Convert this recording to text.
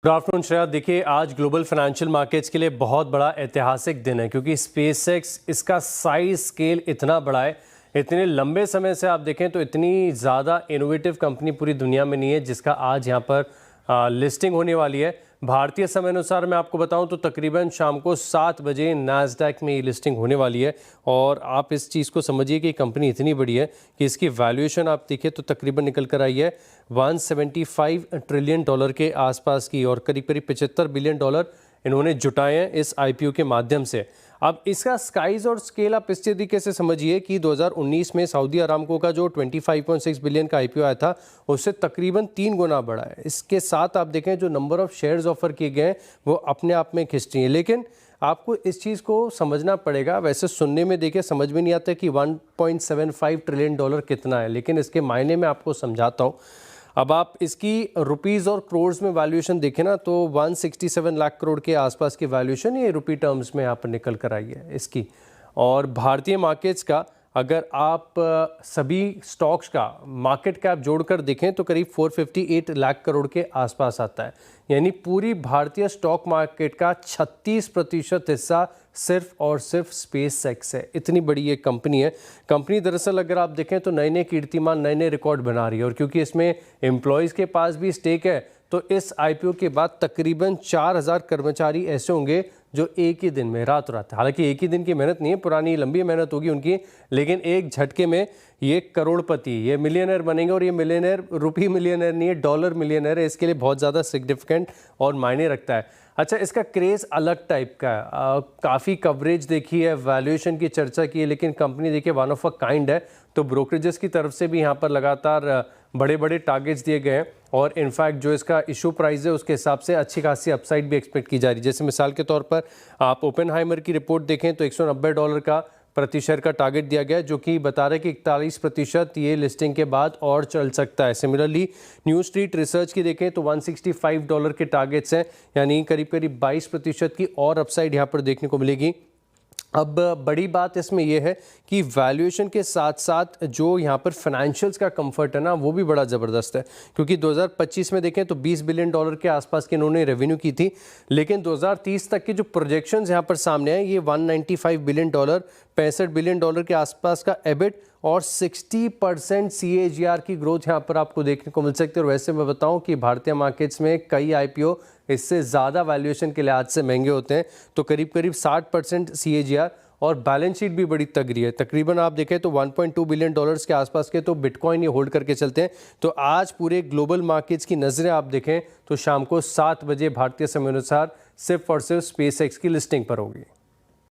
Good afternoon Shreya. देखिए, आज global financial markets के लिए बहुत बड़ा ऐतिहासिक दिन है क्योंकि स्पेसएक्स इसका साइज स्केल इतना बड़ा है। इतने लंबे समय से आप देखें तो इतनी ज़्यादा इनोवेटिव कंपनी पूरी दुनिया में नहीं है जिसका आज यहाँ पर लिस्टिंग होने वाली है। भारतीय समय अनुसार मैं आपको बताऊं तो तकरीबन शाम को 7 बजे नास्डैक में ये लिस्टिंग होने वाली है। और आप इस चीज़ को समझिए कि कंपनी इतनी बड़ी है कि इसकी वैल्यूएशन आप देखिए तो तकरीबन निकल कर आई है 175 ट्रिलियन डॉलर के आसपास की, और करीब करीब 75 बिलियन डॉलर इन्होंने जुटाए हैं इस आईपीओ के माध्यम से। अब इसका साइज और स्केल आप इस तरीके से समझिए कि 2019 में सऊदी अरामको का जो 25.6 बिलियन का आईपीओ आया था उससे तकरीबन 3 गुना बढ़ा है। इसके साथ आप देखें जो नंबर ऑफ शेयर्स ऑफर किए गए हैं वो अपने आप में खिंचती हैं, लेकिन आपको इस चीज़ को समझना पड़ेगा। वैसे सुनने में देखिए समझ में नहीं आता कि 1.75 ट्रिलियन डॉलर कितना है, लेकिन इसके मायने में आपको समझाता हूँ। अब आप इसकी रुपीस और करोड़ में वैल्यूएशन देखें ना तो 167 लाख करोड़ के आसपास की वैल्यूएशन ये रुपी टर्म्स में यहाँ पर निकल कर आई है इसकी। और भारतीय मार्केट्स का अगर आप सभी स्टॉक्स का मार्केट कैप जोड़कर देखें तो करीब 458 लाख करोड़ के आसपास आता है, यानी पूरी भारतीय स्टॉक मार्केट का 36% हिस्सा सिर्फ और सिर्फ स्पेसएक्स है। इतनी बड़ी ये कंपनी है। कंपनी दरअसल अगर आप देखें तो नए नए कीर्तिमान, नए नए रिकॉर्ड बना रही है, और क्योंकि इसमें एम्प्लॉयज़ के पास भी स्टेक है तो इस आईपीओ के बाद तकरीबन 4000 कर्मचारी ऐसे होंगे जो एक ही दिन में रातों रात, हालांकि एक ही दिन की मेहनत नहीं है, पुरानी लंबी मेहनत होगी उनकी, लेकिन एक झटके में ये करोड़पति, ये मिलियनर बनेंगे। और ये मिलियनर रुपी मिलियनर नहीं है, डॉलर मिलियनर है। इसके लिए बहुत ज़्यादा सिग्निफिकेंट और मायने रखता है। अच्छा, इसका क्रेज़ अलग टाइप का है। काफ़ी कवरेज देखी है, वैल्यूएशन की चर्चा की है, लेकिन कंपनी देखिए वन ऑफ अ काइंड है। तो ब्रोकरेजेस की तरफ से भी यहाँ पर लगातार बड़े बड़े टारगेट्स दिए गए हैं, और इनफैक्ट जो इसका इशू प्राइस है उसके हिसाब से अच्छी खासी अपसाइड भी एक्सपेक्ट की जा रही है। जैसे मिसाल के तौर पर आप ओपेनहाइमर की रिपोर्ट देखें तो $190 का प्रति शेयर का टारगेट दिया गया है, जो कि बता रहे कि 41% ये लिस्टिंग के बाद और चल सकता है। सिमिलरली न्यू स्ट्रीट रिसर्च की देखें तो $165 के टारगेट्स हैं, यानी करीब करीब 22% की और अपसाइड यहाँ पर देखने को मिलेगी। अब बड़ी बात इसमें यह है कि वैल्यूएशन के साथ साथ जो यहाँ पर फाइनेंशियल्स का कंफर्ट है ना वो भी बड़ा ज़बरदस्त है, क्योंकि 2025 में देखें तो 20 बिलियन डॉलर के आसपास की इन्होंने रेवेन्यू की थी, लेकिन 2030 तक के जो प्रोजेक्शंस यहाँ पर सामने आए ये 195 बिलियन डॉलर, 65 बिलियन डॉलर के आसपास का एबिट और 60% CAGR की ग्रोथ यहाँ पर आपको देखने को मिल सकती है। और वैसे मैं बताऊं कि भारतीय मार्केट्स में कई आईपीओ इससे ज़्यादा वैल्यूएशन के लिहाज से महंगे होते हैं, तो करीब करीब 60% CAGR, और बैलेंस शीट भी बड़ी तगड़ी है। तकरीबन आप देखें तो 1.2 बिलियन डॉलर्स के आसपास के तो बिटकॉइन ये होल्ड करके चलते हैं। तो आज पूरे ग्लोबल मार्केट्स की नज़रें आप देखें तो शाम को 7 बजे भारतीय समय अनुसार सिर्फ और सिर्फ स्पेसएक्स की लिस्टिंग पर होगी।